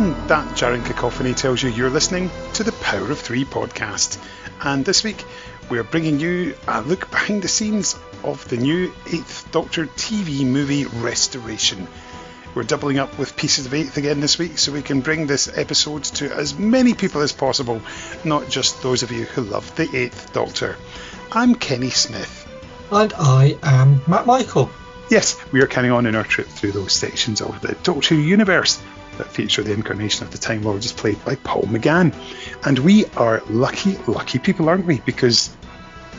And that jarring cacophony tells you you're listening to the Power of Three podcast. And this week, we're bringing you a look behind the scenes of the new 8th Doctor TV movie restoration. We're doubling up with pieces of 8th again this week, so we can bring this episode to as many people as possible, not just those of you who love the 8th Doctor. I'm Kenny Smith. And I am Matt Michael. Yes, we are carrying on in our trip through those sections of the Doctor Who universe that feature the incarnation of the Time Lord, is played by Paul McGann. And we are lucky people, aren't we? Because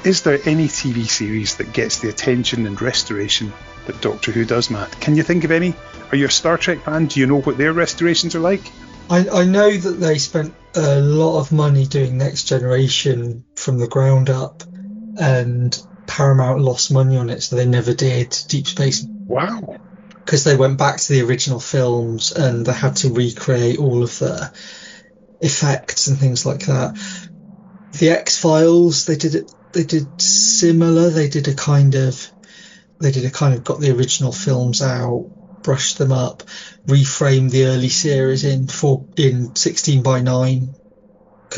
is there any TV series that gets the attention and restoration that Doctor Who does, Matt? Can you think of any? Are you a Star Trek fan? Do you know what their restorations are like? I know that they spent a lot of money doing Next Generation from the ground up, and Paramount lost money on it, so they never did Deep Space. Wow. Because they went back to the original films and they had to recreate all of the effects and things like that. The X-Files, they did similar. They did a kind of got the original films out, brushed them up, reframed the early series in 16:9.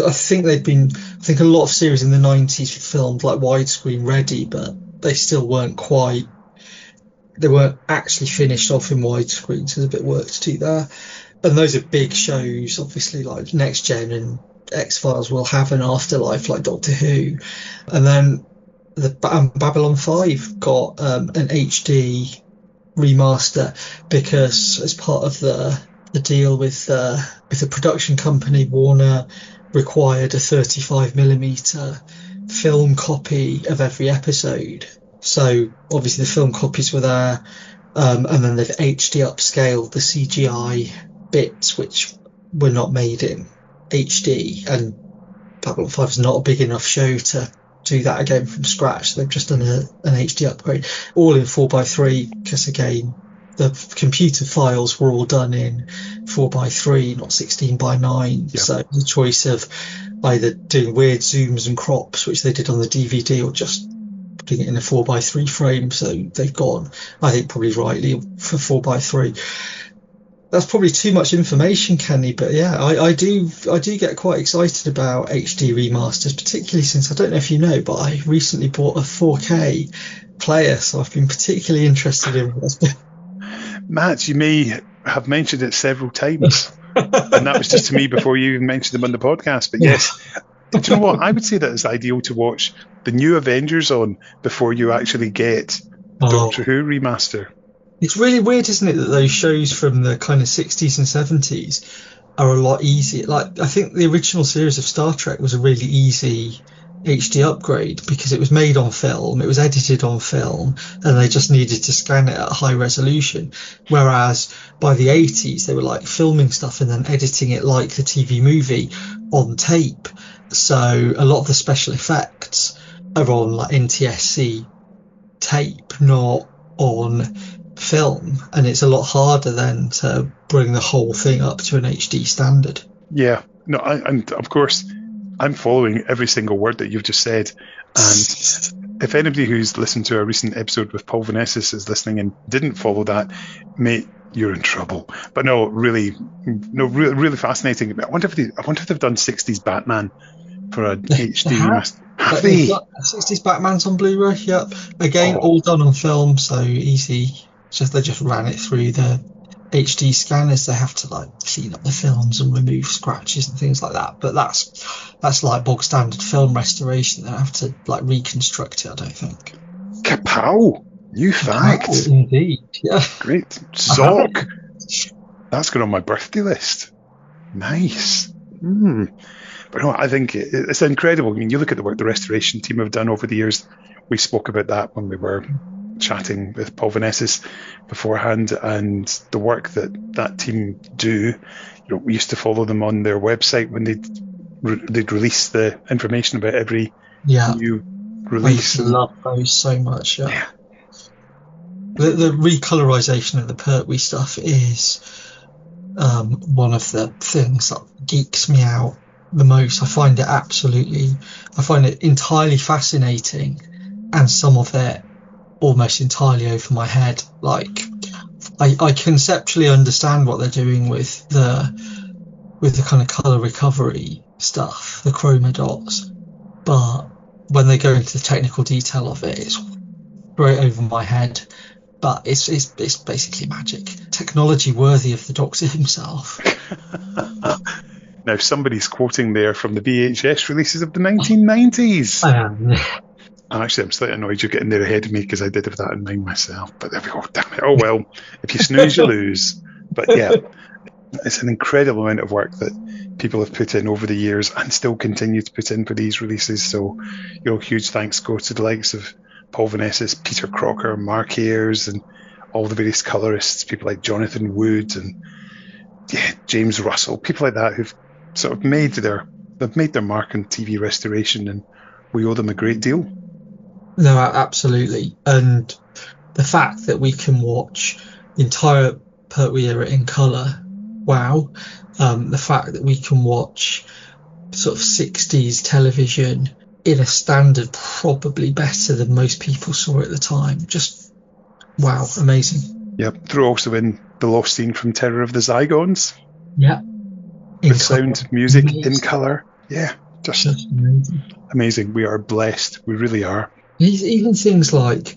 I think a lot of series in the 90s were filmed like widescreen ready, but they still weren't actually finished off in widescreen, so there's a bit of work to do there. And those are big shows, obviously, like Next Gen and X-Files will have an afterlife like Doctor Who. And then Babylon 5 got an HD remaster because as part of the deal with the production company, Warner required a 35mm film copy of every episode. So obviously the film copies were there, and then they've HD upscaled the CGI bits which were not made in HD, and Babylon 5 is not a big enough show to do that again from scratch. So they've just done an HD upgrade, all in 4:3, because again the computer files were all done in 4:3, not 16:9. Yep. So the choice of either doing weird zooms and crops, which they did on the DVD, or just putting it in a 4:3 frame. So they've gone, I think probably rightly, for 4:3. That's probably too much information, Kenny, but yeah, I do get quite excited about HD remasters, particularly since, I don't know if you know, but I recently bought a 4K player, so I've been particularly interested in what's been. Matt, you may have mentioned it several times, and that was just to me before you even mentioned them on the podcast. But yes, do you know what? I would say that it's ideal to watch the new Avengers on before you actually get the Doctor Who remaster. It's really weird, isn't it, that those shows from the kind of 60s and 70s are a lot easier. Like, I think the original series of Star Trek was a really easy HD upgrade because it was made on film, it was edited on film, and they just needed to scan it at high resolution. Whereas by the 80s, they were like filming stuff and then editing it like the TV movie on tape. So a lot of the special effects are on like NTSC tape, not on film, and it's a lot harder then to bring the whole thing up to an HD standard. Yeah, no, and of course I'm following every single word that you've just said, and if anybody who's listened to our recent episode with Paul Vanezis is listening and didn't follow that, mate, you're in trouble. But no, really fascinating. I wonder if they've done 60s Batman for an HD remaster. Have they? 60s Batman's on Blu-ray, yep. Again, all done on film, so easy. They just ran it through the HD scanners. They have to like clean up the films and remove scratches and things like that. But that's like bog standard film restoration. They don't have to like reconstruct it, I don't think. Kapow! New fact. Indeed, yeah. Great. Zoc. That's going on my birthday list. Nice. But no, I think it's incredible. I mean, you look at the work the restoration team have done over the years. We spoke about that when we were chatting with Paul Vanezis beforehand, and the work that team do. You know, we used to follow them on their website when they'd release the information about every new release. I love those so much. Yeah. The recolorization of the Pertwee stuff is one of the things that geeks me out the most. I find it entirely fascinating, and some of it almost entirely over my head. Like, I conceptually understand what they're doing with the with the kind of colour recovery stuff, the chroma dots, but when they go into the technical detail of it, it's right over my head. But it's basically magic, technology worthy of the Doctor himself. Now, somebody's quoting there from the VHS releases of the 1990s. I am. Actually, I'm slightly annoyed you're getting there ahead of me because I did have that in mind myself. But there we go. Damn it. Oh, well. If you snooze, you lose. But yeah, it's an incredible amount of work that people have put in over the years and still continue to put in for these releases. So, huge thanks go to the likes of Paul Vanezis, Peter Crocker, Mark Ayres, and all the various colorists, people like Jonathan Wood and James Russell, people like that who've sort of made their mark on TV restoration, and we owe them a great deal. No, absolutely. And the fact that we can watch the entire Pertwee era in colour, wow. The fact that we can watch sort of 60s television in a standard probably better than most people saw at the time. Just, wow, amazing. Yep, throw also in the lost scene from Terror of the Zygons. Yeah. With sound, music, in colour. Yeah, just amazing. Amazing. We are blessed. We really are. Even things like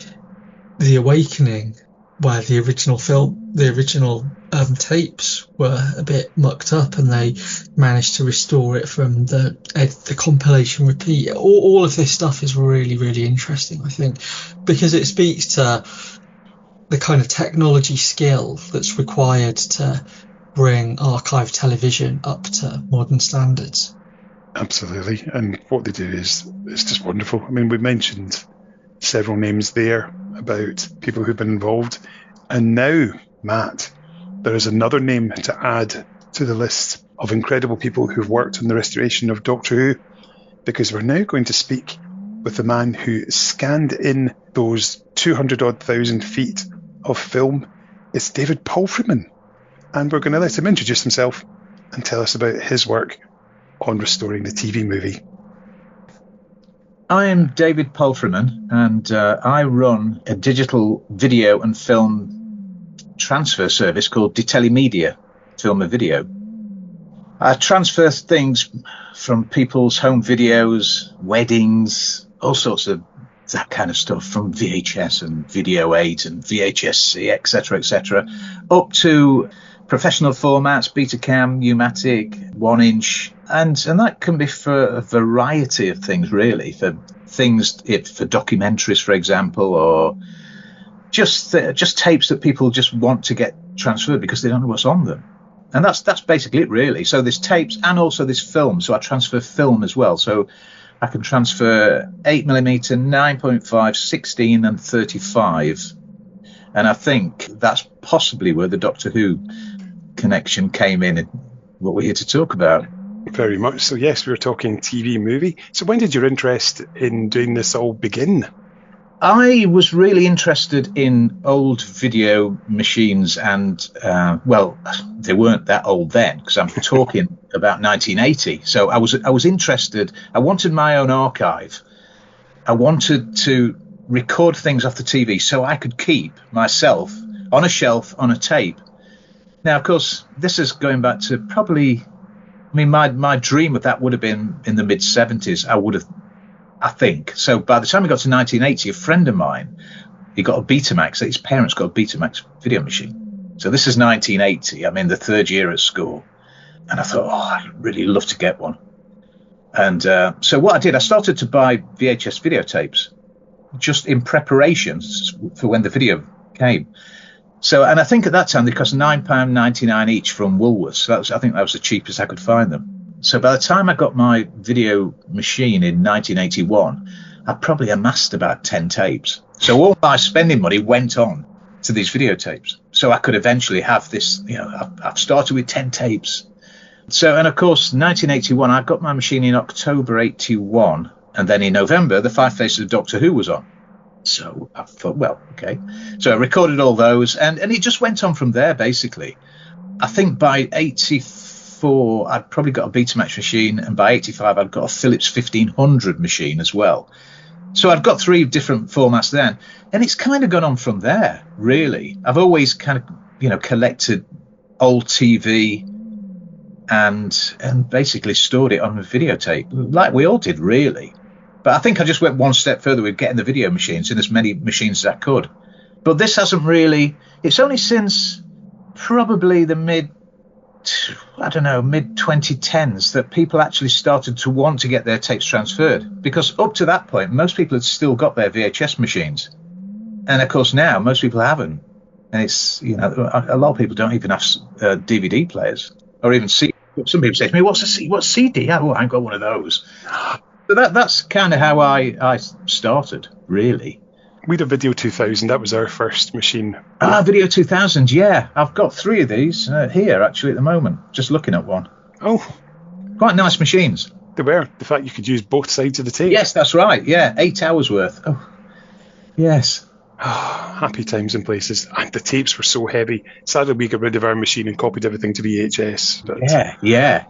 The Awakening, where the original tapes were a bit mucked up, and they managed to restore it from the compilation repeat. All of this stuff is really, really interesting, I think, because it speaks to the kind of technology skill that's required to bring archive television up to modern standards. Absolutely. And what they do is just wonderful. I mean, we mentioned several names there about people who've been involved. And now, Matt, there is another name to add to the list of incredible people who've worked on the restoration of Doctor Who, because we're now going to speak with the man who scanned in those 200,000 feet of film. It's David Palfreyman. And we're going to let him introduce himself and tell us about his work on restoring the TV movie. I am David Palfreyman, and I run a digital video and film transfer service called Detelemedia, Film and Video. I transfer things from people's home videos, weddings, all sorts of that kind of stuff, from VHS and Video 8 and VHS-C, etc., up to professional formats, Betacam, U-matic, 1-inch, and that can be for a variety of things, really, for documentaries, for example, or just tapes that people just want to get transferred because they don't know what's on them. And that's basically it, really. So there's tapes and also there's film. So I transfer film as well. So I can transfer 8mm, 9.5, 16 and 35. And I think that's possibly where the Doctor Who connection came in and what we're here to talk about. Very much so. Yes, we were talking TV movie. So when did your interest in doing this all begin? I was really interested in old video machines, and they weren't that old then, because I'm talking about 1980. So I was interested. I wanted my own archive. I wanted to record things off the TV so I could keep myself on a shelf on a tape. Now, of course, this is going back to probably, my dream of that would have been in the mid-70s. I think. So by the time we got to 1980, a friend of mine, he got a Betamax. His parents got a Betamax video machine. So this is 1980. I'm in the third year at school. And I thought, I'd really love to get one. And so what I did, I started to buy VHS videotapes just in preparation for when the video came. So, and I think at that time they cost £9.99 each from Woolworths. So I think that was the cheapest I could find them. So by the time I got my video machine in 1981, I probably amassed about 10 tapes. So all my spending money went on to these videotapes. So I could eventually have this, I've started with 10 tapes. So, and of course, 1981, I got my machine in October 81. And then in November, The Five Faces of Doctor Who was on. So I thought, well, okay. So I recorded all those, and it just went on from there, basically. I think by 84, I'd probably got a Betamax machine, and by 85, I'd got a Philips 1500 machine as well. So I've got 3 different formats then, and it's kind of gone on from there, really. I've always kind of, collected old TV, and basically stored it on a videotape, like we all did, really. But I think I just went one step further with getting the video machines in as many machines as I could. But this hasn't really. It's only since probably the mid 2010s that people actually started to want to get their tapes transferred, because up to that point most people had still got their VHS machines, and of course now most people haven't. And it's, a lot of people don't even have DVD players or even CD. Some people say to me, what's CD? Oh, I ain't got one of those. So that's kind of how I started, really. We had a Video 2000. That was our first machine. Video 2000, yeah. I've got 3 of these here, actually, at the moment. Just looking at one. Oh. Quite nice machines. They were. The fact you could use both sides of the tape. Yes, that's right. Yeah, 8 hours worth. Oh, yes. Happy times and places. And the tapes were so heavy. Sadly, we got rid of our machine and copied everything to VHS. But... Yeah.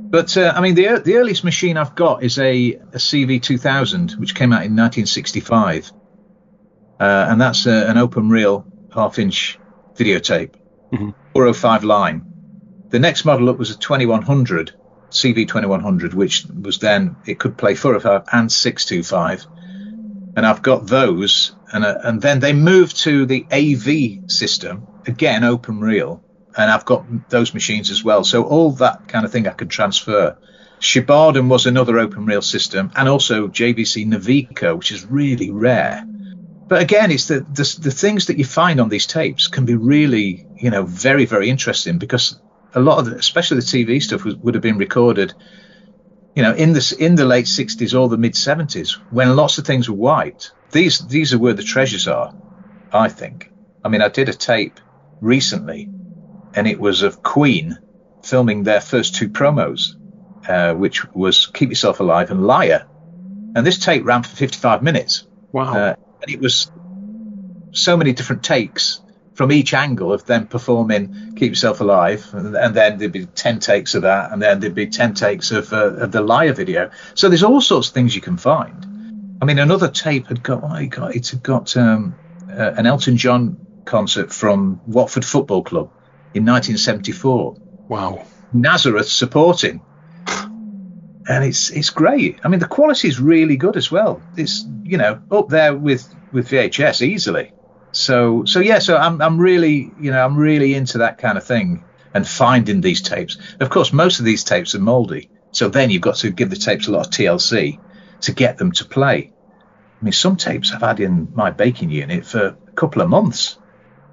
But, the earliest machine I've got is a CV2000, which came out in 1965. And that's an open reel half-inch videotape, 405 line. The next model up was a 2100, CV2100, which was then, it could play 405 and 625. And I've got those. And then they moved to the AV system, again, open reel. And I've got those machines as well. So all that kind of thing I could transfer. Shibardon was another open reel system, and also JVC Navico, which is really rare. But again, it's the things that you find on these tapes can be really, very, very interesting, because a lot of especially the TV stuff would have been recorded, in the late 60s or the mid 70s, when lots of things were wiped. These are where the treasures are, I think. I mean, I did a tape recently, and it was of Queen filming their first 2 promos, which was Keep Yourself Alive and Liar. And this tape ran for 55 minutes. Wow. And it was so many different takes from each angle of them performing Keep Yourself Alive. And then there'd be 10 takes of that. And then there'd be 10 takes of the Liar video. So there's all sorts of things you can find. I mean, another tape had got an Elton John concert from Watford Football Club in 1974. Wow. Nazareth supporting. And it's great. I mean, the quality is really good as well. It's, up there with VHS easily. So I'm really into that kind of thing and finding these tapes. Of course, most of these tapes are moldy. So then you've got to give the tapes a lot of TLC to get them to play. I mean, some tapes I've had in my baking unit for a couple of months.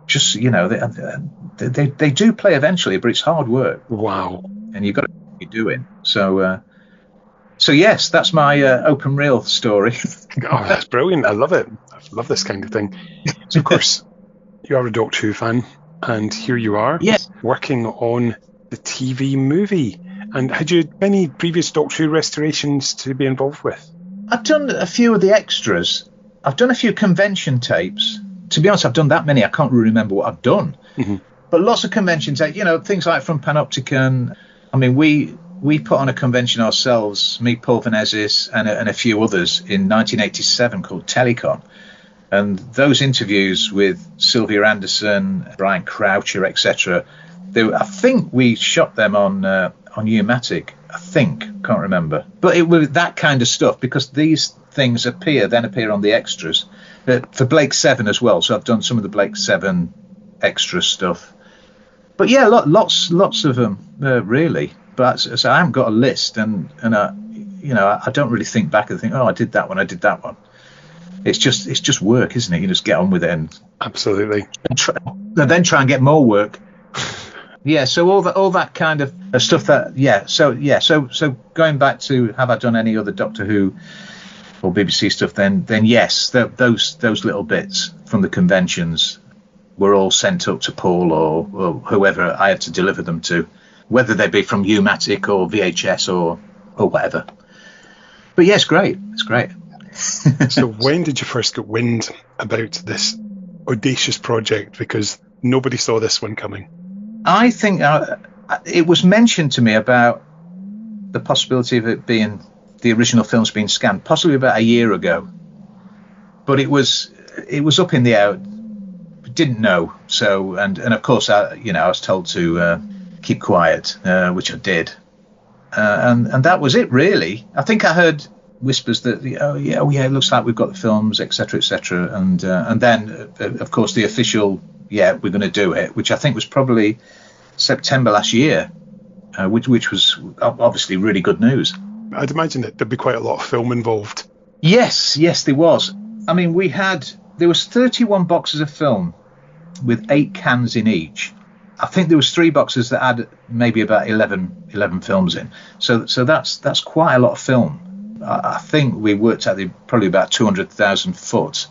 Just, they do play eventually, but it's hard work. Wow. And you've got to know what you're doing. So yes, that's my open reel story. Oh, that's brilliant. I love it. I love this kind of thing. So, of course, you are a Doctor Who fan, and here you are, working on the TV movie. And had you many previous Doctor Who restorations to be involved with? I've done a few of the extras. I've done a few convention tapes. To be honest, I've done that many, I can't really remember what I've done. Mm-hmm. But lots of conventions, things like from Panopticon. I mean, we put on a convention ourselves, me, Paul Vanezis, and a few others in 1987 called Telecon. And those interviews with Sylvia Anderson, Brian Croucher, etc., I think we shot them on U-matic. I think, can't remember. But it was that kind of stuff, because these things appear on the extras. For Blake 7 as well, so I've done some of the Blake 7 extra stuff. But yeah, lots of them, really. But so I haven't got a list, and I don't really think back and think, I did that one. It's just work, isn't it? You just get on with it, and absolutely, and then try and get more work. Yeah, so all that kind of stuff. So going back to, have I done any other Doctor Who or BBC stuff, then yes, those little bits from the conventions were all sent up to Paul or whoever I had to deliver them to, whether they be from U-matic or VHS or whatever. But yeah, it's great. So when did you first get wind about this audacious project? Because nobody saw this one coming. I think it was mentioned to me about the possibility of it being the original films being scanned, possibly about a year ago, but it was up in the air. Didn't know. So and of course I was told to keep quiet, which I did. And that was it, really. I think I heard whispers that, it looks like we've got the films, etc., etc. And then, of course, the official, we're going to do it, which I think was probably September last year, which was obviously really good news. I'd imagine that there'd be quite a lot of film involved. Yes, there was. I mean, there was 31 boxes of film with 8 cans in each. I think there was 3 boxes that had maybe about 11 films in. So that's quite a lot of film. I think we worked out probably about 200,000 foot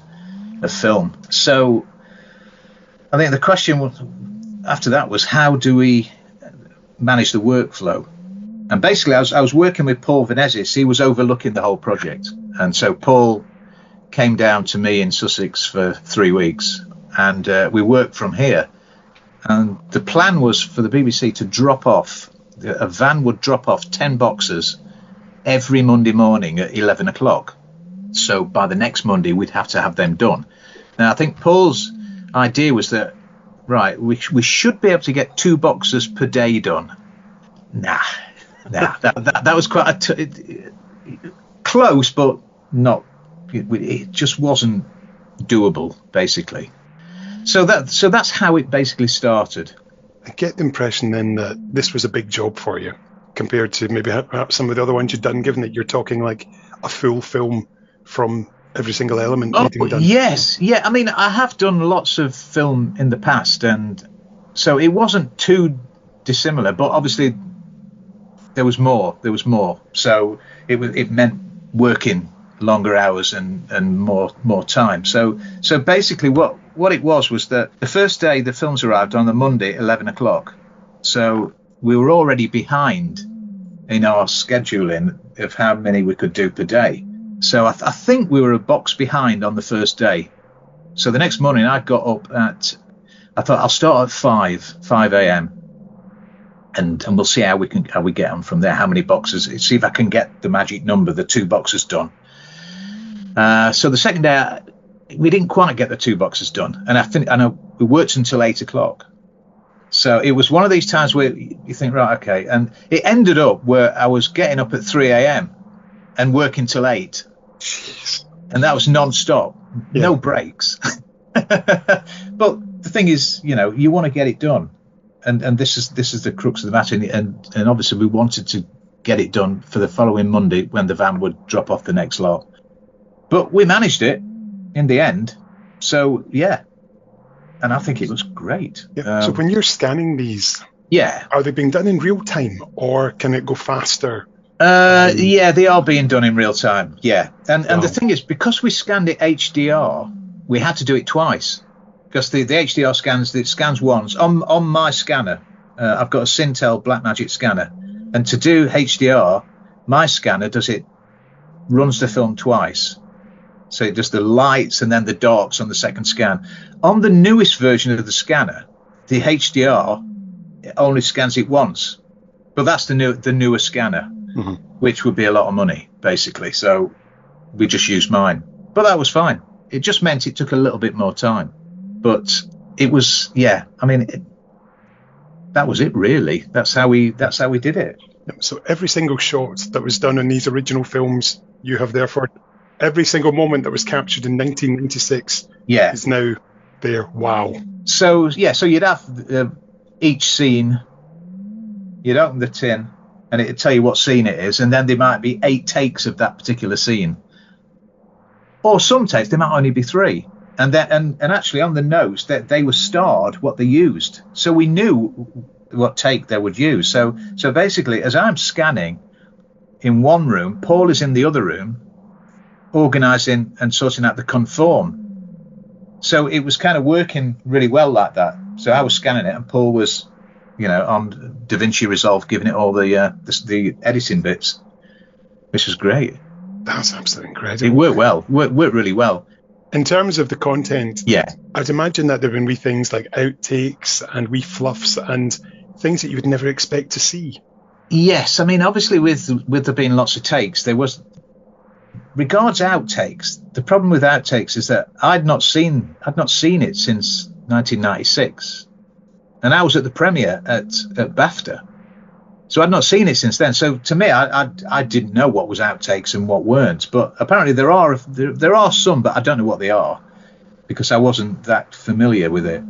of film. So I think the question after that was, how do we manage the workflow? And basically, I was working with Paul Vanezis. He was overlooking the whole project. And so Paul came down to me in Sussex for 3 weeks, and we worked from here. And the plan was for the BBC to drop off, a van would drop off 10 boxes every Monday morning at 11 o'clock. So by the next Monday, we'd have to have them done. Now, I think Paul's idea was that, right, we should be able to get 2 boxes per day done. Nah, that was quite close, but not. It just wasn't doable, basically. So that's how it basically started. I get the impression then that this was a big job for you compared to maybe perhaps some of the other ones you've done, given that you're talking like a full film from every single element needing done. Yes, yeah. I mean, I have done lots of film in the past, and so it wasn't too dissimilar, but obviously there was more. So it meant working longer hours and more time. So basically what it was that the first day the films arrived on the Monday at 11 o'clock. So we were already behind in our scheduling of how many we could do per day. So I think we were a box behind on the first day. So the next morning I got up I thought I'll start at 5 a.m. and we'll see how we get on from there, how many boxes, see if I can get the magic number, the 2 boxes done. So the second day, we didn't quite get the 2 boxes done, and we worked until 8 o'clock. So it was one of these times where you think, right, okay, and it ended up where I was getting up at 3 a.m. and working till 8. Jeez. And that was non-stop, no breaks. But the thing is, you want to get it done, and this is the crux of the matter, and obviously we wanted to get it done for the following Monday when the van would drop off the next lot. But we managed it in the end. So, and I think it was great. Yeah. So when you're scanning these, are they being done in real time, or can it go faster? They are being done in real time. Yeah. And the thing is, because we scanned it HDR, we had to do it twice. Because the HDR scans once. On my scanner, I've got a Sintel Blackmagic scanner. And to do HDR, my scanner runs the film twice. So it does the lights and then the darks on the second scan. On the newest version of the scanner, the HDR only scans it once. But that's the newer scanner, which would be a lot of money, basically. So we just used mine. But that was fine. It just meant it took a little bit more time. But it was, I mean, that was it, really. That's how we did it. So every single shot that was done in these original films, you have therefore every single moment that was captured in 1996 is now there. Wow. So you'd have each scene, you'd open the tin and it'd tell you what scene it is, and then there might be 8 takes of that particular scene, or some takes there might only be 3, and actually on the notes that they were starred what they used, so we knew what take they would use. So basically, as I'm scanning in one room, Paul is in the other room organising and sorting out the conform. So it was kind of working really well like that. So I was scanning it and Paul was, on DaVinci Resolve, giving it all the editing bits, which was great. That's absolutely incredible. It worked well, worked really well. In terms of the content, I'd imagine that there have been wee things like outtakes and wee fluffs and things that you would never expect to see. Yes, I mean, obviously with there being lots of takes, there was. Regards outtakes, the problem with outtakes is that I'd not seen it since 1996. and I was at the premiere at BAFTA. So I'd not seen it since then. So to me, I didn't know what was outtakes and what weren't. But apparently there are some, but I don't know what they are because I wasn't that familiar with it.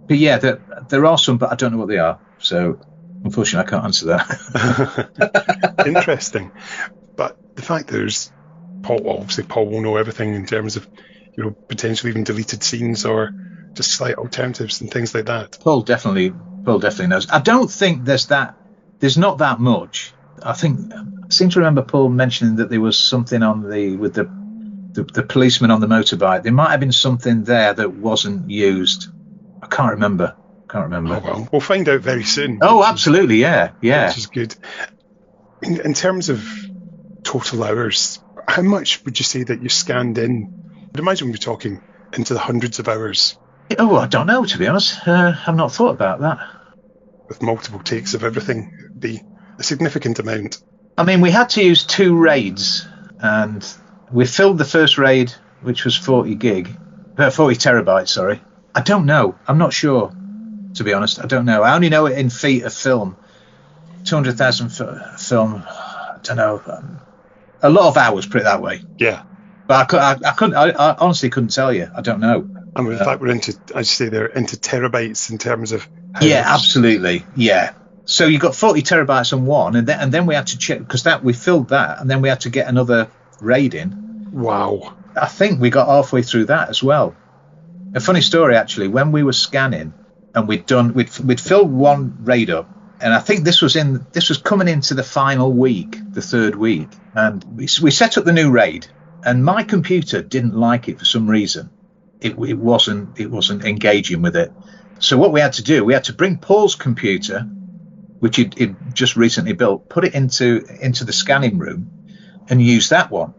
But yeah, there are some, but I don't know what they are. So unfortunately, I can't answer that. Interesting. But the fact there's Paul will know everything in terms of, potentially even deleted scenes or just slight alternatives and things like that. Paul definitely knows. I don't think there's not that much. I seem to remember Paul mentioning that there was something with the policeman on the motorbike. There might have been something there that wasn't used. I can't remember. Oh, well, we'll find out very soon. Oh, absolutely, yeah. Which is good. In terms of total hours, how much would you say that you scanned in? I'd imagine we're talking into the hundreds of hours. Oh, I don't know, to be honest. I've not thought about that. With multiple takes of everything, it'd be a significant amount. I mean, we had to use 2 raids, and we filled the first raid, which was 40 terabytes, sorry. I don't know. I'm not sure, to be honest. I don't know. I only know it in feet of film. 200,000 film, I don't know. A lot of hours, put it that way. Yeah. But I honestly couldn't tell you. I don't know. And in fact, we're into, as you say, they're into terabytes in terms of. Yeah, absolutely. Yeah. So you got 40 terabytes on one, and then we had to check because we filled that, and then we had to get another raid in. Wow. I think we got halfway through that as well. A funny story, actually. When we were scanning, and we'd filled one raid up, and I think this was coming into the final week, the third week, and we set up the new raid, and my computer didn't like it for some reason. It wasn't engaging with it. So what we had to do, we had to bring Paul's computer, which he'd just recently built, put it into the scanning room, and use that one,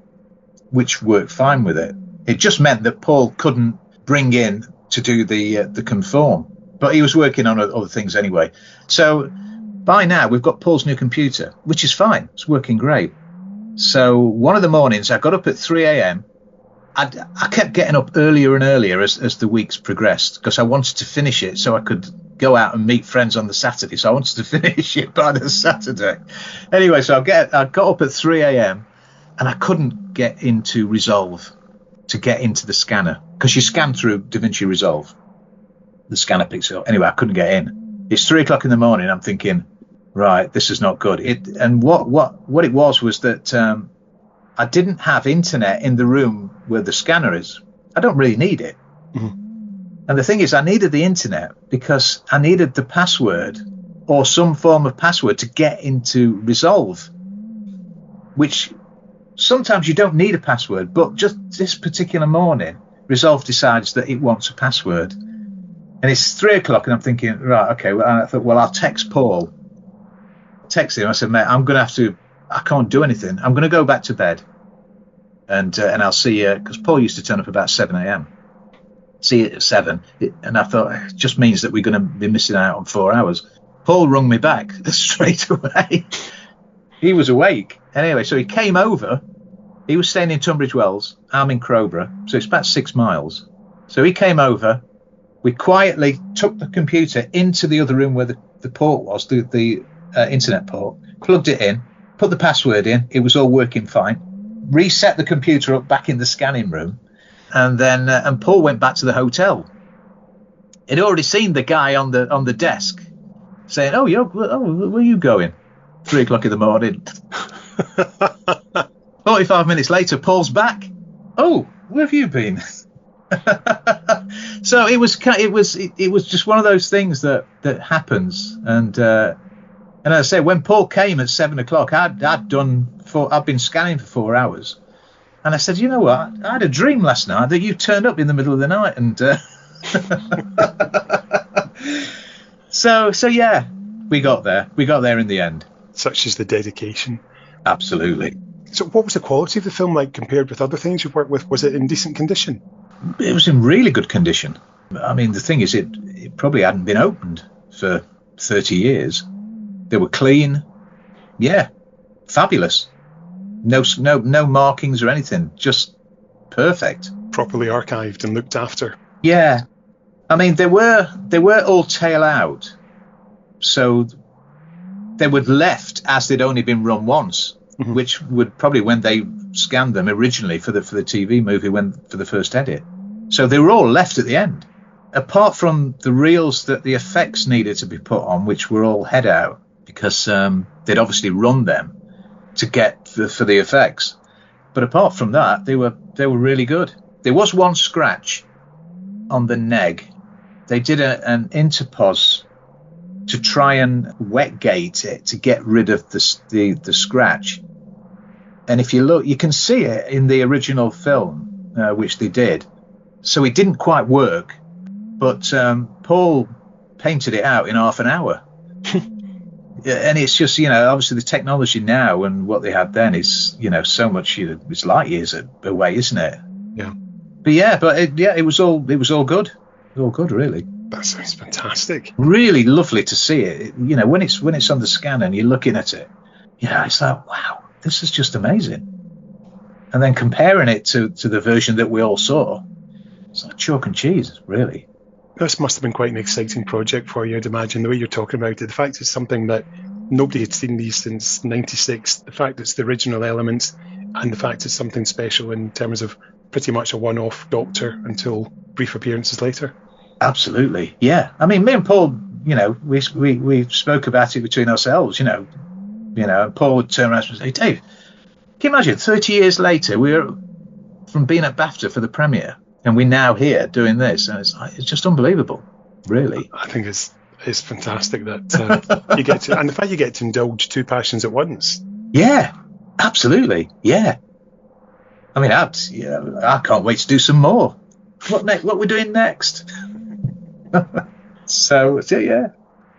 which worked fine with it. It just meant that Paul couldn't bring in to do the conform, but he was working on other things anyway. So by now we've got Paul's new computer, which is fine. It's working great. So one of the mornings I got up at 3 a.m. I kept getting up earlier and earlier as the weeks progressed because I wanted to finish it so I could go out and meet friends on the Saturday. So I wanted to finish it by the Saturday. Anyway, so I got up at 3 a.m. and I couldn't get into Resolve to get into the scanner because you scan through DaVinci Resolve. The scanner picks it up. Anyway, I couldn't get in. It's 3 o'clock in the morning. I'm thinking, right, this is not good. And what it was that I didn't have internet in the room where the scanner is. I don't really need it. Mm-hmm. And the thing is, I needed the internet because I needed the password or some form of password to get into Resolve, which sometimes you don't need a password, but just this particular morning, Resolve decides that it wants a password. And it's 3 o'clock and I'm thinking, right, okay. Well, I thought, well, I'll text Paul. Text him. I said, mate, I can't do anything. I'm going to go back to bed, and I'll see you, because Paul used to turn up about 7 a.m. See you at 7, and I thought it just means that we're going to be missing out on 4 hours. Paul rung me back straight away. He was awake anyway, so he came over. He was staying in Tunbridge Wells. I'm in Crowborough, so it's about 6 miles. So he came over. We quietly took the computer into the other room where the port was, the internet port, plugged it in, put the password in. It was all working fine. Reset the computer up back in the scanning room, and then and Paul went back to the hotel. He'd already seen the guy on the desk saying, where are you going? 3 o'clock in the morning. 45 minutes later, Paul's back. Oh, where have you been? So it was just one of those things that happens, and as I say, when Paul came at 7 o'clock, I'd been scanning for 4 hours, and I said, you know what? I had a dream last night that you turned up in the middle of the night, and so yeah, we got there. We got there in the end. Such is the dedication. Absolutely. So, what was the quality of the film like compared with other things you've worked with? Was it in decent condition? It was in really good condition. I mean, the thing is, it probably hadn't been opened for 30 years. They were clean. Yeah, fabulous. No markings or anything. Just perfect. Properly archived and looked after. Yeah. I mean, they were all tail out, so they were left as they'd only been run once, which would probably when they scanned them originally for the TV movie for the first edit. So they were all left at the end, apart from the reels that the effects needed to be put on, which were all head out because they'd obviously run them to get for the effects. But apart from that, they were really good. There was one scratch on the neg. They did an interpose to try and wet gate it to get rid of the scratch. And if you look, you can see it in the original film, which they did. So it didn't quite work, but Paul painted it out in half an hour. And it's just, obviously the technology now and what they had then is, so much, it's light years away, isn't it? Yeah. But it was all good. It was all good, really. That sounds fantastic. Really lovely to see it. When it's on the scan and you're looking at it, it's like, wow, this is just amazing. And then comparing it to the version that we all saw, it's like chalk and cheese, really. This must have been quite an exciting project for you, I'd imagine, the way you're talking about it. The fact it's something that nobody had seen these since '96, the fact it's the original elements, and the fact it's something special in terms of pretty much a one-off Doctor until brief appearances later. Absolutely, yeah. I mean, me and Paul, we spoke about it between ourselves, and Paul would turn around and say, Dave, can you imagine 30 years later, we're from being at BAFTA for the premiere, and we're now here doing this, and it's just unbelievable, really. I think it's fantastic that you get to, and the fact you get to indulge two passions at once. Yeah, absolutely, yeah. I mean, I can't wait to do some more. What we're doing next? So yeah.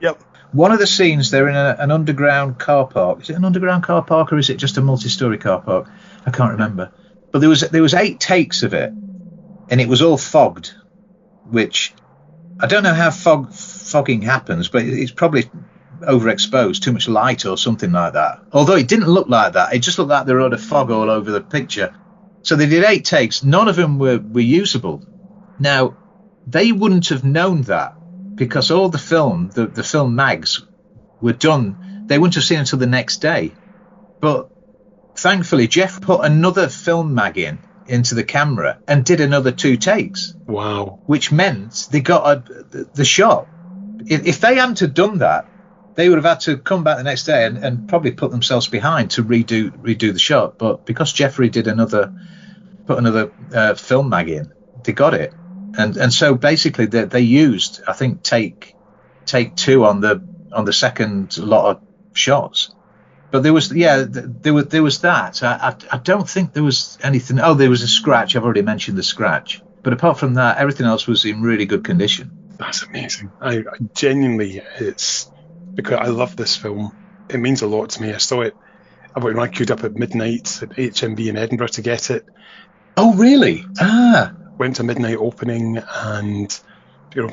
Yep. One of the scenes, they're in an underground car park. Is it an underground car park or is it just a multi-story car park? I can't remember. But there was 8 takes of it, and it was all fogged, which I don't know how fogging happens, but it's probably overexposed, too much light or something like that. Although it didn't look like that. It just looked like there was a fog all over the picture. So they did 8 takes. None of them were usable. Now, they wouldn't have known that because all the film, the film mags were done. They wouldn't have seen it until the next day. But thankfully, Jeff put another film mag into the camera and did another 2 takes. Wow. Which meant they got the shot. If they hadn't have done that, they would have had to come back the next day and probably put themselves behind to redo the shot. But because Jeffrey put another film mag in, they got it. And so basically they used, I think, take 2 on the second lot of shots. But there was that. I don't think there was anything. Oh, there was a scratch. I've already mentioned the scratch. But apart from that, everything else was in really good condition. That's amazing. I genuinely, it's because I love this film. It means a lot to me. I saw it. I queued up at midnight at HMV in Edinburgh to get it. Oh, really? Went to midnight opening, and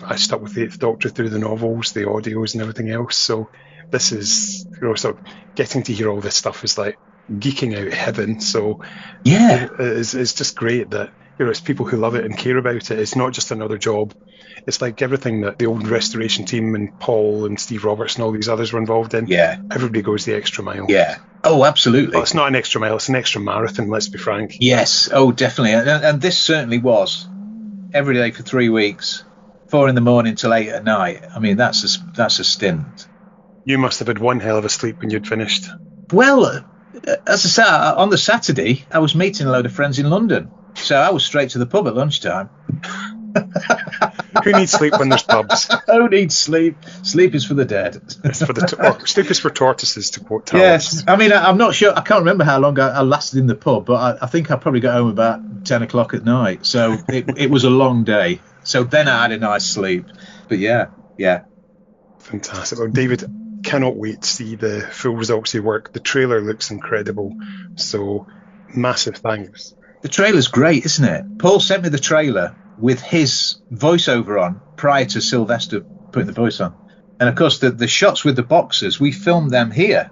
I stuck with the 8th Doctor through the novels, the audios, and everything else. So this is, sort of getting to hear all this stuff is like geeking out heaven. So yeah, it's just great that it's people who love it and care about it. It's not just another job. It's like everything that the old restoration team and Paul and Steve Roberts and all these others were involved in. Yeah, everybody goes the extra mile. Yeah. Oh, absolutely. Well, it's not an extra mile, it's an extra marathon, let's be frank. Yes, oh, definitely. And this certainly was. Every day for 3 weeks, 4 a.m. till 8 at night. I mean, that's a stint. You must have had one hell of a sleep when you'd finished. Well, as I said, on the Saturday, I was meeting a load of friends in London. So I was straight to the pub at lunchtime. Who needs sleep when there's pubs? Who needs sleep? Sleep is for the dead. It's for sleep is for tortoises, to quote Tallis. Yes, I mean, I'm not sure. I can't remember how long I lasted in the pub, but I think I probably got home about 10 o'clock at night. So it was a long day. So then I had a nice sleep. But yeah. Fantastic. Well, David, cannot wait to see the full results of your work. The trailer looks incredible. So massive thanks. The trailer's great, isn't it? Paul sent me the trailer with his voiceover on prior to Sylvester putting the voice on. And of course, the shots with the boxers, we filmed them here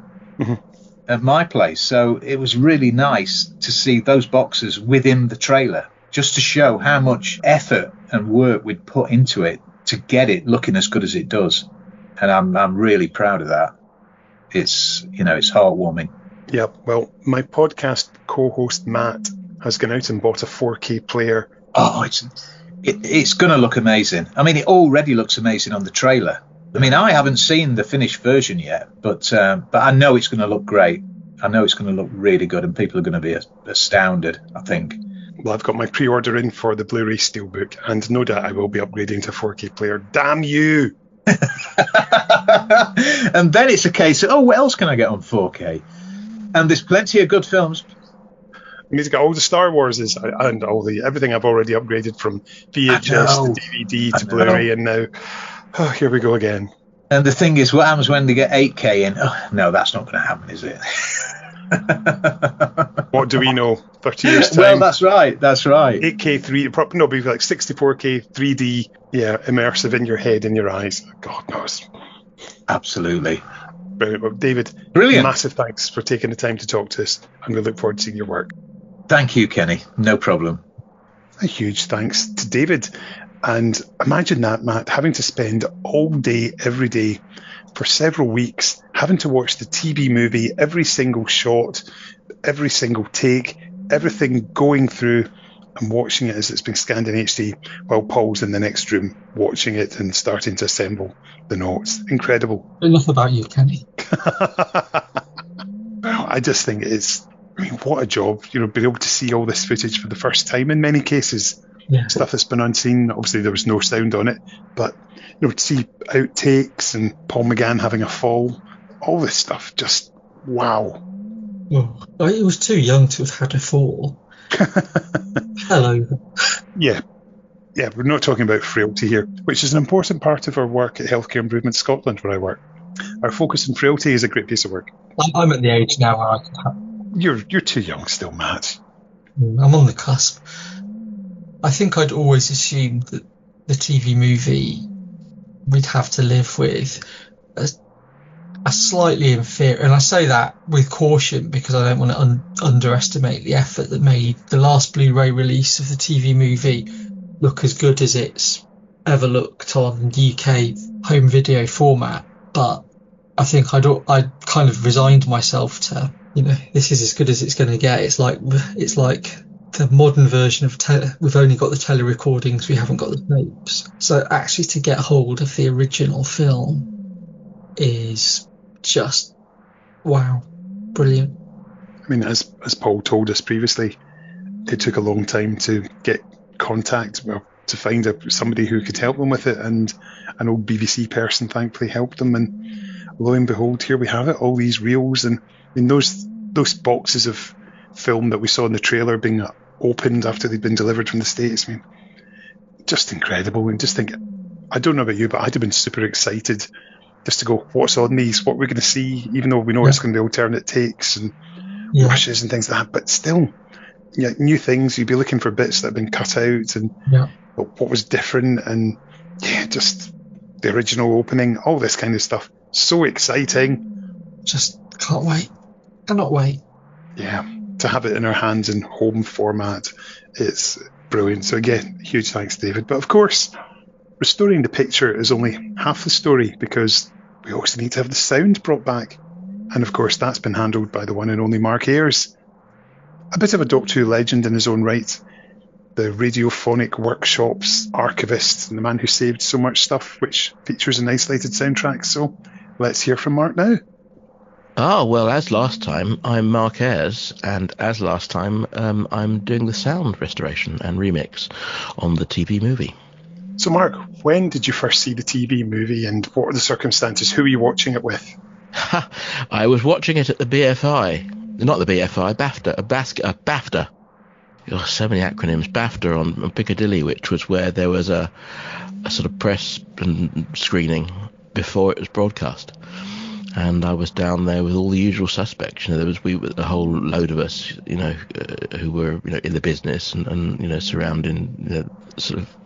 at my place. So it was really nice to see those boxers within the trailer, just to show how much effort and work we'd put into it to get it looking as good as it does, and I'm really proud of that. It's it's heartwarming. Yep. Well, my podcast co-host Matt has gone out and bought a 4K player. Oh, it's going to look amazing. I mean, it already looks amazing on the trailer. I mean, I haven't seen the finished version yet, but I know it's going to look great. I know it's going to look really good, and people are going to be astounded, I think. Well, I've got my pre-order in for the Blu-ray Steelbook, and no doubt I will be upgrading to 4K player. Damn you! And then it's a case of, what else can I get on 4K? And there's plenty of good films. I need to get all the Star Warses and everything I've already upgraded from VHS to DVD to Blu-ray, and now, here we go again. And the thing is, what happens when they get 8K in? Oh, no, that's not going to happen, is it? What do we know? 30 years time. Well, that's right. 8K 3D, no, be like 64K 3D, immersive in your head, in your eyes. God knows. Absolutely. Brilliant. Well, David, brilliant. Massive thanks for taking the time to talk to us, and we look forward to seeing your work. Thank you, Kenny. No problem. A huge thanks to David. And imagine that, Matt, having to spend all day, every day, for several weeks, having to watch the TV movie, every single shot, every single take, everything going through, and watching it as it's been scanned in HD, while Paul's in the next room watching it and starting to assemble the notes. Incredible. Enough about you, Kenny. I just think what a job, being able to see all this footage for the first time in many cases. Yeah. Stuff that's been unseen. Obviously, there was no sound on it, but to see outtakes and Paul McGann having a fall, all this stuff, just wow. Oh, he was too young to have had a fall. Hello. Yeah, we're not talking about frailty here, which is an important part of our work at Healthcare Improvement Scotland, where I work. Our focus on frailty is a great piece of work. I'm at the age now where I can have... You're too young still, Matt. I'm on the cusp. I think I'd always assumed that the TV movie we'd have to live with a slightly inferior, and I say that with caution because I don't want to underestimate the effort that made the last Blu-ray release of the TV movie look as good as it's ever looked on UK home video format. But I think I'd kind of resigned myself to, this is as good as it's going to get. It's like the modern version of we've only got the tele-recordings, we haven't got the tapes. So actually to get hold of the original film is just wow, brilliant. I mean, as Paul told us previously, it took a long time to get contact, to find somebody who could help them with it, and an old BBC person thankfully helped them, and lo and behold, here we have it, all these reels, and those boxes of film that we saw in the trailer being opened after they'd been delivered from the States. I mean, just incredible. And just think, I don't know about you, but I'd have been super excited just to go, what's on these, what we're going to see, even though we know it's going to be alternate takes and rushes and things like that. But still, new things. You'd be looking for bits that have been cut out and what was different, and just the original opening, all this kind of stuff. So exciting. Just can't wait. Cannot wait. Yeah, to have it in our hands in home format, it's brilliant. So again, huge thanks, David. But of course, restoring the picture is only half the story, because we also need to have the sound brought back. And of course, that's been handled by the one and only Mark Ayres, a bit of a Doctor Who legend in his own right, the radiophonic workshops archivist, and the man who saved so much stuff which features in isolated soundtracks. So let's hear from Mark now. Oh, well, as last time, I'm Mark Ayres, and as last time, I'm doing the sound restoration and remix on the TV movie. So, Mark, when did you first see the TV movie, and what were the circumstances? Who were you watching it with? I was watching it at the BFI. Not the BFI, BAFTA. Oh, so many acronyms. BAFTA on Piccadilly, which was where there was a sort of press and screening before it was broadcast. And I was down there with all the usual suspects. There was a whole load of us, who were, in the business and surrounding, sort of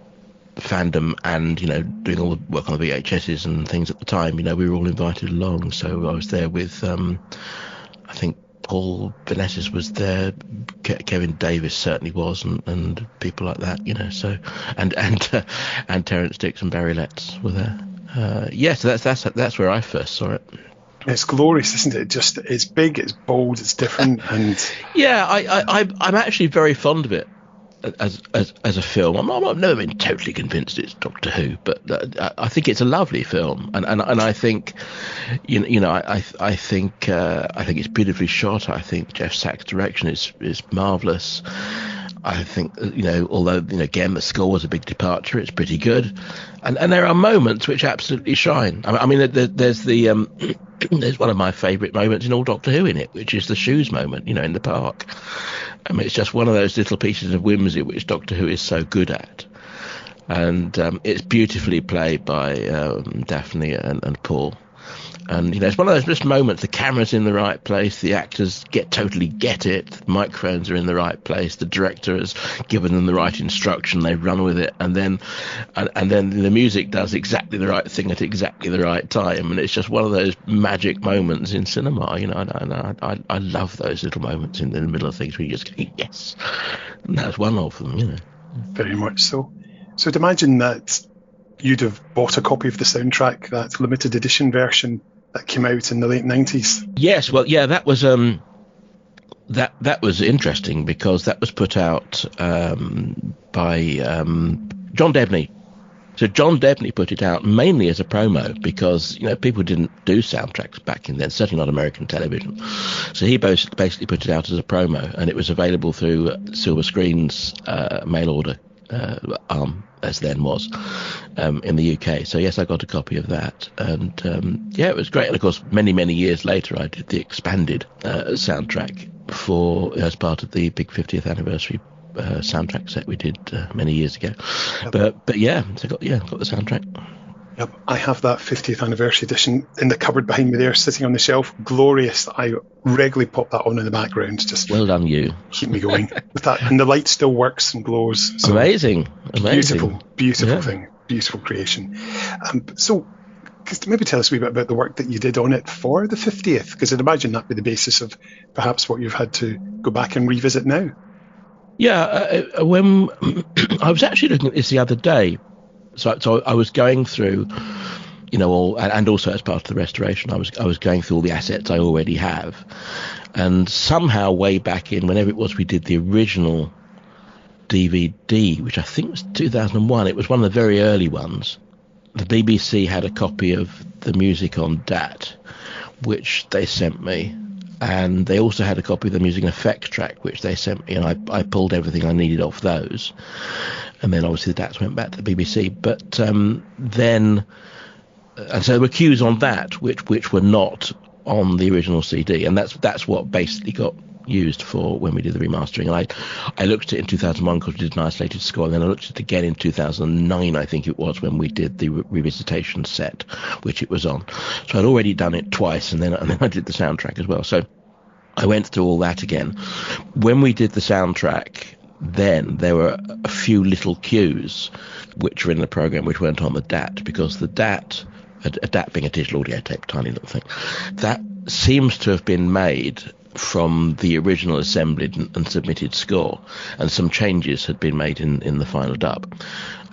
fandom and, doing all the work on the VHSs and things at the time. We were all invited along. So I was there with, I think, Paul Vanezis was there, Kevin Davis certainly was, and people like that, So and Terence Dix and Barry Letts were there. So that's where I first saw it. It's glorious, isn't it? Just it's big, it's bold, it's different, and I'm actually very fond of it as a film. I've never been totally convinced it's Doctor Who, but I think it's a lovely film, and I think I think it's beautifully shot. I think Jeff Sachs' direction is marvelous. I think although again the score was a big departure, it's pretty good, and there are moments which absolutely shine. I mean there's there's one of my favourite moments in all Doctor Who in it, which is the shoes moment, in the park. I mean, it's just one of those little pieces of whimsy which Doctor Who is so good at, and it's beautifully played by Daphne and Paul. And it's one of those just moments. The camera's in the right place, the actors totally get it, the microphones are in the right place, the director has given them the right instruction, they run with it, and then the music does exactly the right thing at exactly the right time, and it's just one of those magic moments in cinema. And I love those little moments in the middle of things where you just go, yes, and that's one of them. Very much so. So to imagine that you'd have bought a copy of the soundtrack, that limited edition version that came out in the late 90s. Yes, well, yeah, that was that was interesting because that was put out by John Debney. So John Debney put it out mainly as a promo because people didn't do soundtracks back in then, certainly not American television. So he basically put it out as a promo, and it was available through Silver Screen's mail order arm, as then was, in the UK. So yes, I got a copy of that, and it was great. And of course, many years later, I did the expanded soundtrack as part of the big 50th anniversary soundtrack set we did many years ago. Yep. But yeah, so got the soundtrack. Yep, I have that 50th anniversary edition in the cupboard behind me there, sitting on the shelf. Glorious. I regularly pop that on in the background. Just well done, you. Keep me going with that, and the light still works and glows. So amazing. Beautiful thing. Beautiful creation. So, maybe tell us a wee bit about the work that you did on it for the 50th, because I'd imagine that'd be the basis of perhaps what you've had to go back and revisit now. Yeah, when I was actually looking at this the other day. So I was going through, all, and also as part of the restoration, I was going through all the assets I already have, and somehow way back in whenever it was we did the original DVD, which I think was 2001. It was one of the very early ones. The BBC had a copy of the music on DAT, which they sent me, and they also had a copy of the music and effects track, which they sent me, and I pulled everything I needed off those. And then obviously the DATs went back to the BBC. But then, and so there were cues on that which were not on the original CD, and that's what basically got used for when we did the remastering. And I looked at it in 2001 because we did an isolated score, and then I looked at it again in 2009, I think it was, when we did the revisitation set, which it was on. So I'd already done it twice, and then I did the soundtrack as well. So I went through all that again. When we did the soundtrack, then there were a few little cues which were in the program which weren't on the DAT, because the DAT, a DAT being a digital audio tape, tiny little thing, that seems to have been made from the original assembled and submitted score, and some changes had been made in the final dub,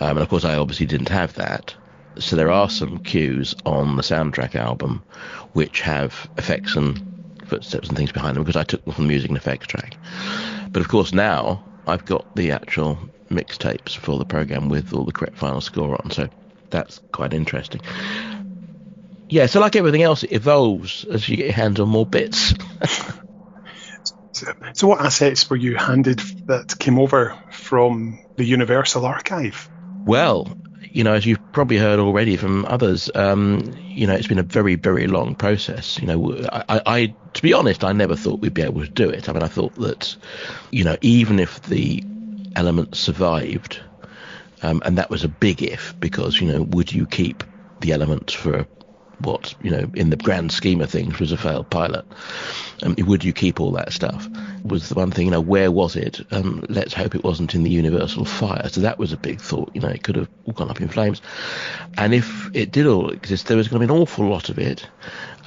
and of course I obviously didn't have that. So there are some cues on the soundtrack album which have effects and footsteps and things behind them because I took them from the music and effects track. But of course now I've got the actual mixtapes for the program with all the correct final score on, so that's quite interesting. Yeah, so like everything else, it evolves as you get your hands on more bits. So what assets were you handed that came over from the Universal Archive? Well, as you've probably heard already from others, it's been a very, very long process. I to be honest, I never thought we'd be able to do it. I mean, I thought that, even if the elements survived, and that was a big if, because, would you keep the elements for what, in the grand scheme of things was a failed pilot? Would you keep all that stuff? was the one thing, where was it? Let's hope it wasn't in the universal fire. So that was a big thought, it could have all gone up in flames. And if it did all exist, there was going to be an awful lot of it.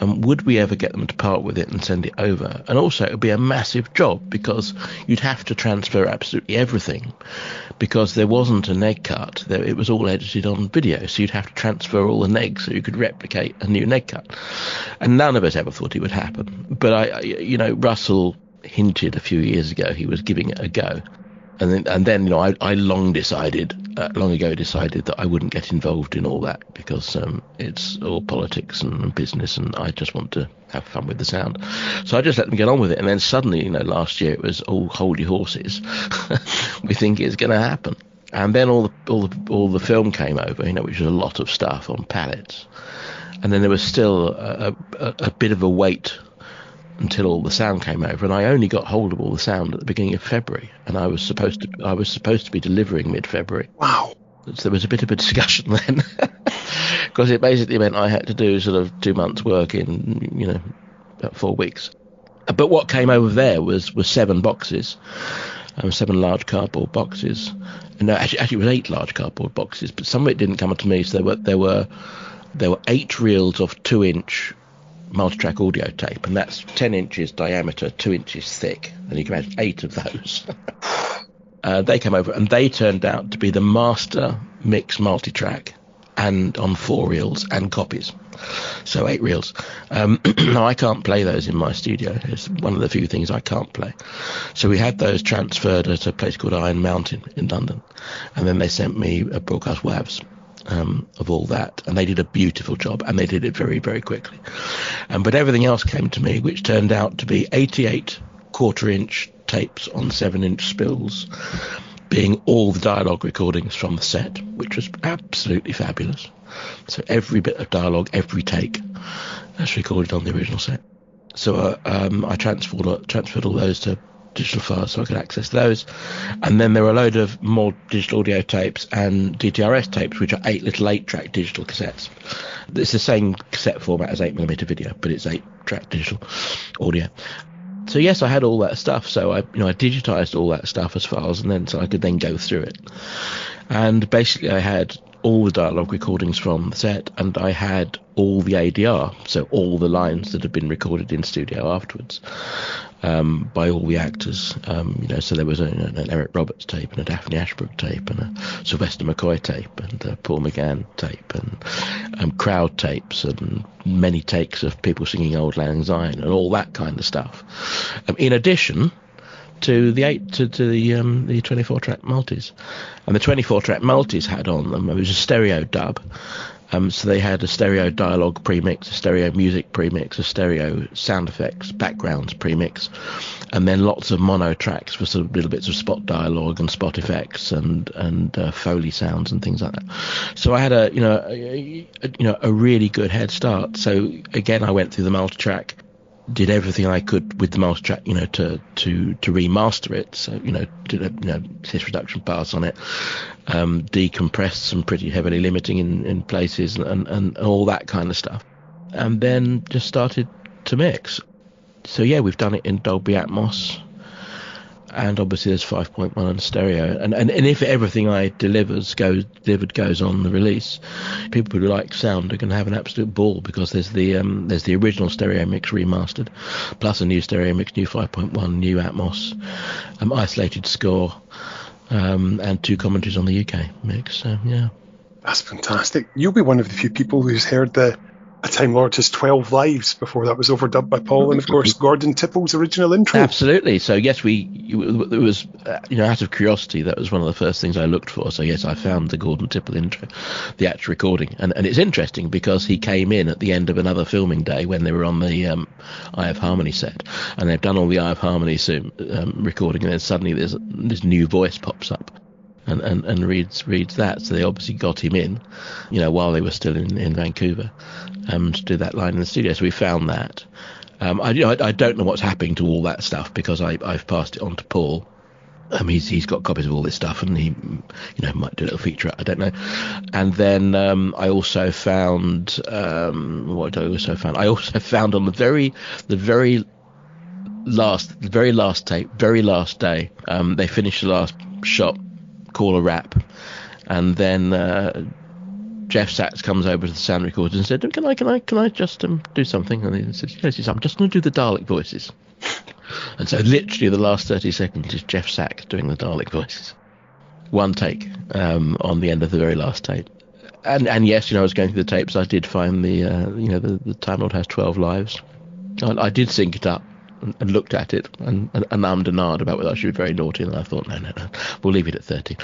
Would we ever get them to part with it and send it over? And also it would be a massive job, because you'd have to transfer absolutely everything, because there wasn't a neg cut. It was all edited on video, so you'd have to transfer all the negs so you could replicate a new neg cut. And none of us ever thought it would happen. But Russell hinted a few years ago he was giving it a go, and then I long ago decided that I wouldn't get involved in all that, because it's all politics and business, and I just want to have fun with the sound. So I just let them get on with it, and then suddenly last year it was all hold your horses. We think it's going to happen, and then all the film came over, which was a lot of stuff on pallets, and then there was still a bit of a wait until all the sound came over, and I only got hold of all the sound at the beginning of February, and I was supposed to be delivering mid-February. Wow. So there was a bit of a discussion then, because it basically meant I had to do sort of 2 months' work in about 4 weeks. But what came over there was 7 boxes, 7 large cardboard boxes. No, actually it was 8 large cardboard boxes, but some of it didn't come to me. So there were 8 reels of 2-inch multi-track audio tape, and that's 10 inches diameter, 2 inches thick, and you can imagine 8 of those. They came over, and they turned out to be the master mix multi-track, and on 4 reels and copies, so 8 reels. Now I can't play those in my studio. It's one of the few things I can't play. So we had those transferred at a place called Iron Mountain in London, and then they sent me a broadcast WAVs of all that, and they did a beautiful job, and they did it very, very quickly. But everything else came to me, which turned out to be 88 quarter-inch tapes on 7-inch spools, being all the dialogue recordings from the set, which was absolutely fabulous. So every bit of dialogue, every take, that's recorded on the original set. So I transferred all those to digital files so I could access those, and then there were a load of more digital audio tapes and DTRS tapes, which are 8 little 8-track digital cassettes. It's the same cassette format as 8mm video, but it's 8-track digital audio. So yes, I had all that stuff. So I digitized all that stuff as files, and then so I could then go through it. And basically, I had all the dialogue recordings from the set, and I had all the ADR, so all the lines that had been recorded in studio afterwards by all the actors. So there was an Eric Roberts tape, and a Daphne Ashbrook tape, and a Sylvester McCoy tape, and a Paul McGann tape, and crowd tapes, and many takes of people singing Auld Lang Syne, and all that kind of stuff. In addition to the 24-track multis, and the 24-track multis had on them, it was a stereo dub. So they had a stereo dialogue premix, a stereo music premix, a stereo sound effects backgrounds premix, and then lots of mono tracks for sort of little bits of spot dialogue and spot effects and Foley sounds and things like that. So I had a really good head start. So again, I went through the multi-track, did everything I could with the multi-track, to remaster it. So, did cis reduction pass on it, decompressed some pretty heavily limiting in places and all that kind of stuff. And then just started to mix. So yeah, we've done it in Dolby Atmos, and obviously there's 5.1 and stereo, and if everything I delivered goes on the release, people who like sound are going to have an absolute ball, because there's the original stereo mix remastered, plus a new stereo mix, new 5.1, new Atmos, isolated score, and 2 commentaries on the UK mix. So yeah, that's fantastic. You'll be one of the few people who's heard A Time Lord Has 12 Lives before that was overdubbed by Paul, and of course Gordon Tipple's original intro. Absolutely. So yes, it was out of curiosity, that was one of the first things I looked for. So yes, I found the Gordon Tipple intro, the actual recording, and it's interesting because he came in at the end of another filming day when they were on the Eye of Harmony set, and they've done all the Eye of Harmony recording, and then suddenly this new voice pops up and reads that. So they obviously got him in, while they were still in Vancouver, to do that line in the studio. So we found that. I don't know what's happening to all that stuff, because I've passed it on to Paul. He's got copies of all this stuff, and he might do a little feature. I don't know. And then I also found what I also found on the very very last tape, very last day. They finish the last shot, call a wrap, and then Jeff Sachs comes over to the sound recorder and said, "Can I just do something?" And he said, "Yes, I'm just going to do the Dalek voices." And so literally the last 30 seconds is Jeff Sachs doing the Dalek voices. One take on the end of the very last tape. And yes, I was going through the tapes. I did find the Time Lord Has 12 Lives. I did sync it up and looked at it and ummed and ahed about whether I should be very naughty, and I thought, no, we'll leave it at 30.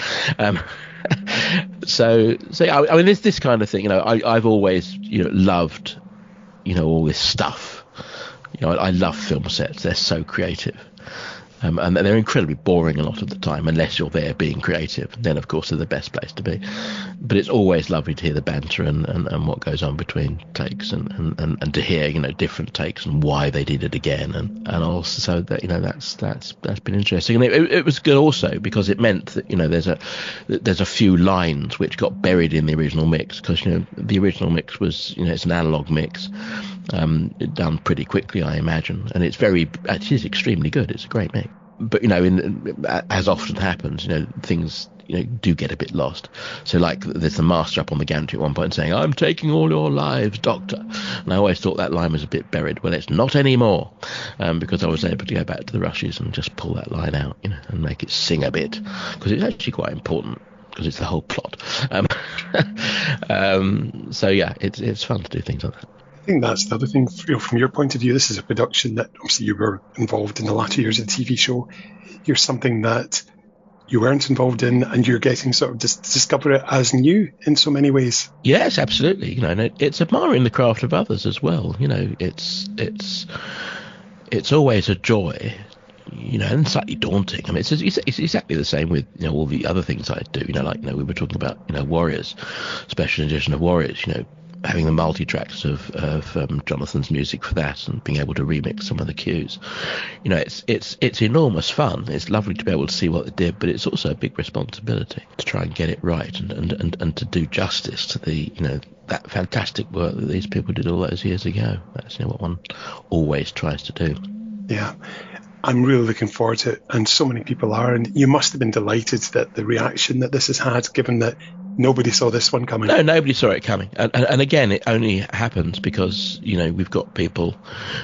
So I mean, this kind of thing, I've always loved all this stuff. I love film sets. They're so creative. And they're incredibly boring a lot of the time, unless you're there being creative. Then, of course, they're the best place to be. But it's always lovely to hear the banter and what goes on between takes, and to hear different takes and why they did it again, and also that that's been interesting. And it was good also because it meant that there's a few lines which got buried in the original mix, because the original mix was it's an analog mix, done pretty quickly, I imagine, and it is extremely good. It's a great mix. But as often happens, things do get a bit lost. So like there's the master up on the gantry at one point saying, "I'm taking all your lives, Doctor," and I always thought that line was a bit buried. Well, it's not anymore, because I was able to go back to the rushes and just pull that line out, and make it sing a bit, because it's actually quite important, because it's the whole plot. So yeah, it's fun to do things like that. I think that's the other thing, from your point of view. This is a production that obviously you were involved in the latter years of the TV show. Here's something that you weren't involved in, and you're getting sort of discover it as new in so many ways. Yes, absolutely. And it's admiring the craft of others as well. It's always a joy. And slightly daunting. I mean, it's exactly the same with all the other things I do. We were talking about Warriors, special edition of Warriors. Having the multi-tracks of Jonathan's music for that, and being able to remix some of the cues. It's enormous fun. It's lovely to be able to see what they did, but it's also a big responsibility to try and get it right, and to do justice to the that fantastic work that these people did all those years ago. That's what one always tries to do. Yeah. I'm really looking forward to it, and so many people are, and you must have been delighted that the reaction that this has had, given that nobody saw this one coming. No, nobody saw it coming. And again, it only happens because, we've got people,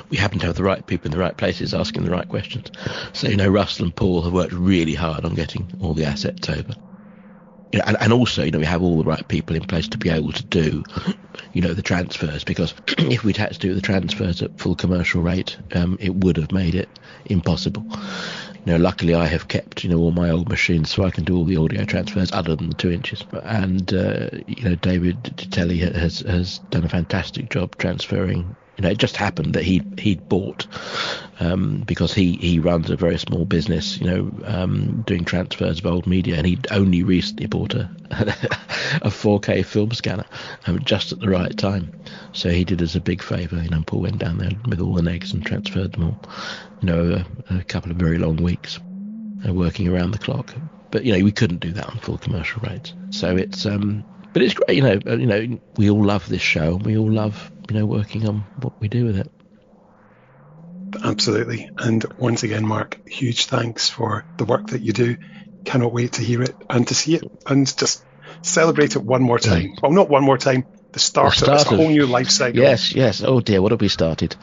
we happen to have the right people in the right places asking the right questions. So, Russell and Paul have worked really hard on getting all the assets over. And also, we have all the right people in place to be able to do, the transfers, because if we'd had to do the transfers at full commercial rate, it would have made it impossible. Luckily I have kept, all my old machines, so I can do all the audio transfers other than the 2 inches. And, David Telly has done a fantastic job transferring. It just happened that he'd bought, because he runs a very small business, doing transfers of old media, and he'd only recently bought a 4K film scanner, just at the right time. So he did us a big favour, and Paul went down there with all the negs and transferred them all, over a couple of very long weeks, working around the clock. But we couldn't do that on full commercial rates. So it's but it's great. We all love this show, and we all love working on what we do with it. Absolutely. And once again, Mark, huge thanks for the work that you do. Cannot wait to hear it and to see it, and just celebrate it one more time. Well, not one more time. The start of this whole new life cycle. Yes. Oh dear, what have we started?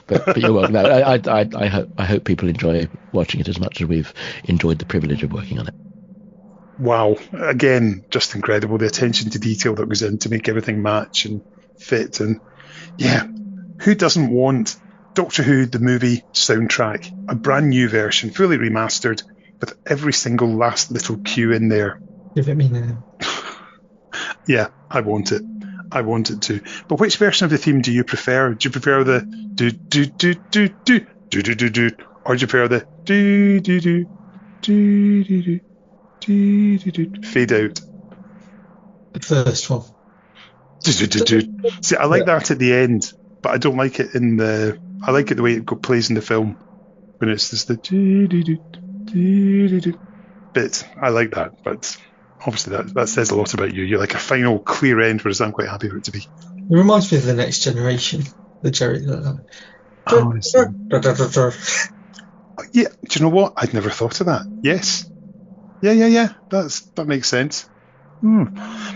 But you're welcome. No, I hope people enjoy watching it as much as we've enjoyed the privilege of working on it. Wow. Again, just incredible. The attention to detail that goes in to make everything match and fit. And yeah, who doesn't want Doctor Who, the movie soundtrack, a brand new version, fully remastered, with every single last little cue in there? Give it me now. Yeah, I want it. I want it too. But which version of the theme do you prefer? Do you prefer the do do do do do do do do do, or do you prefer the do do do do do do do do do fade out? The first one. Do do do do. See, I like that at the end, but I don't like it in the. I like it the way it plays in the film when it's just the do do do do do do bit. I like that, but. Obviously, that says a lot about you. You're like a final clear end, whereas I'm quite happy for it to be. It reminds me of The Next Generation, the Jerry. Yeah, do you know what? I'd never thought of that. Yes. Yeah. That makes sense. But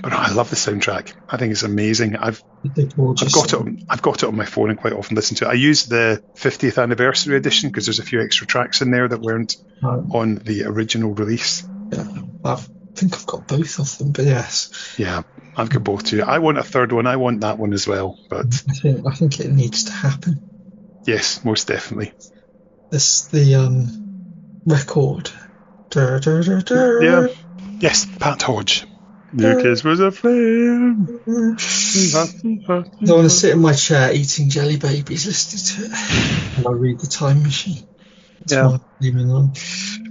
no, I love the soundtrack. I think it's amazing. I've got it on my phone and quite often listen to it. I use the 50th anniversary edition because there's a few extra tracks in there that weren't on the original release. Yeah, I think I've got both of them, but yes. Yeah, I've got both too. I want a third one. I want that one as well. But I think it needs to happen. Yes, most definitely. The record. Yeah. Yes, Pat Hodge. Lucas was a flame. I want to sit in my chair eating jelly babies, listening to it, and I read the Time Machine. That's my evening on.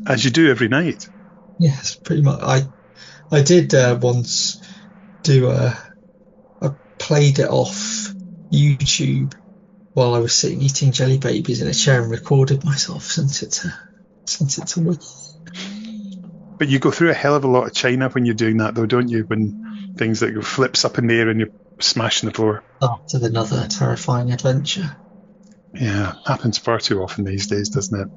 As you do every night. Yes, pretty much. I did once do I played it off YouTube while I was sitting eating jelly babies in a chair and recorded myself, sent it to Wiki. But you go through a hell of a lot of China when you're doing that, though, don't you? When things like flips up in the air and you're smashing the floor. After another terrifying adventure. Yeah, happens far too often these days, doesn't it?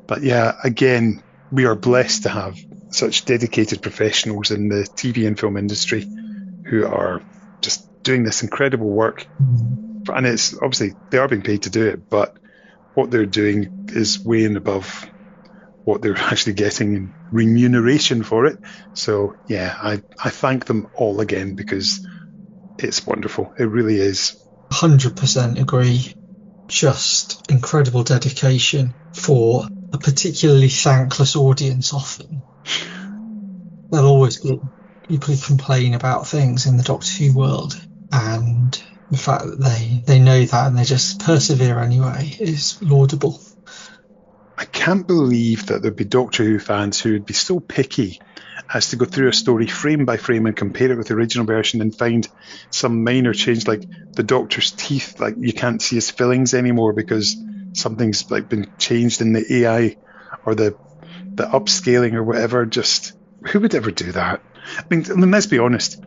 But yeah, again, we are blessed to have such dedicated professionals in the TV and film industry who are just doing this incredible work. And it's obviously they are being paid to do it, but what they're doing is way and above what they're actually getting in remuneration for it. So yeah, I thank them all again because it's wonderful. It really is. 100% agree. Just incredible dedication for a particularly thankless audience often. There'll always be people who complain about things in the Doctor Who world, and the fact that they know that and they just persevere anyway is laudable. I can't believe that there'd be Doctor Who fans who would be so picky as to go through a story frame by frame and compare it with the original version and find some minor change, like the Doctor's teeth, like you can't see his fillings anymore because something's like been changed in the AI or the upscaling or whatever. Just who would ever do that? I mean, let's be honest.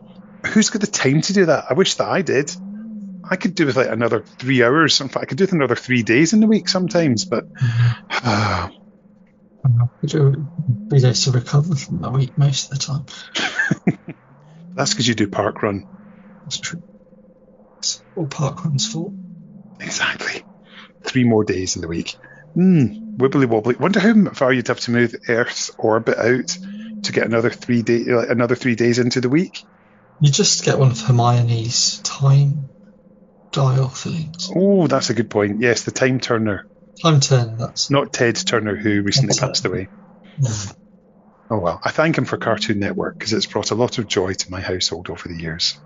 Who's got the time to do that? I wish that I did. I could do with like another 3 hours. In fact, I could do with another 3 days in the week sometimes, but 3 days to recover from that week most of the time. That's because you do park run. That's true. It's all park run's fault. Exactly. 3 more days in the week. Wibbly wobbly. Wonder how far you'd have to move Earth's orbit out to get another 3 days into the week. You just get one of Hermione's time dial things. Oh, that's a good point. Yes, the Time Turner. Time Turner, that's... Not Ted Turner, who recently passed away. No. Oh, well. I thank him for Cartoon Network, because it's brought a lot of joy to my household over the years.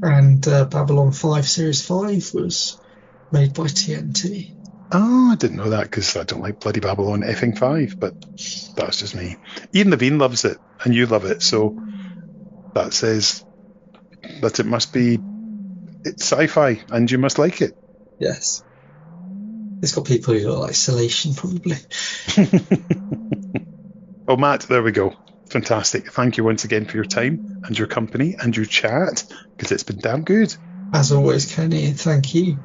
And Babylon 5 Series 5 was made by TNT. Oh, I didn't know that, because I don't like bloody Babylon effing 5, but that's just me. Ian Levine loves it, and you love it, so that says that it must be... It's sci-fi, and you must like it. Yes. It's got people who look like Salation, probably. Oh, Matt, there we go. Fantastic. Thank you once again for your time and your company and your chat, because it's been damn good. As always, Kenny, thank you.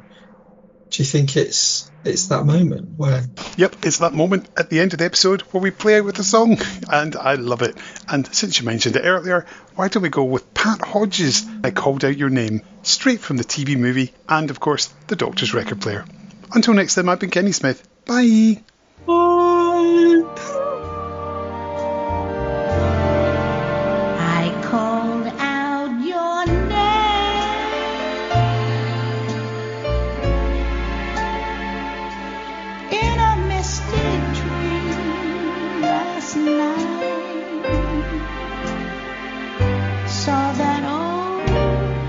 Do you think it's that moment where... Yep, it's that moment at the end of the episode where we play out with the song, and I love it. And since you mentioned it earlier, why don't we go with Pat Hodges' I Called Out Your Name, straight from the TV movie and, of course, the Doctor's record player. Until next time, I've been Kenny Smith. Bye! Bye! I called out your name in a misty dream last night. Saw that old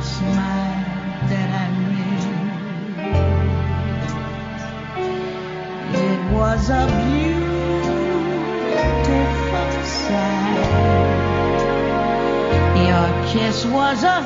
smile that I knew. It was a beautiful sight. Your kiss was a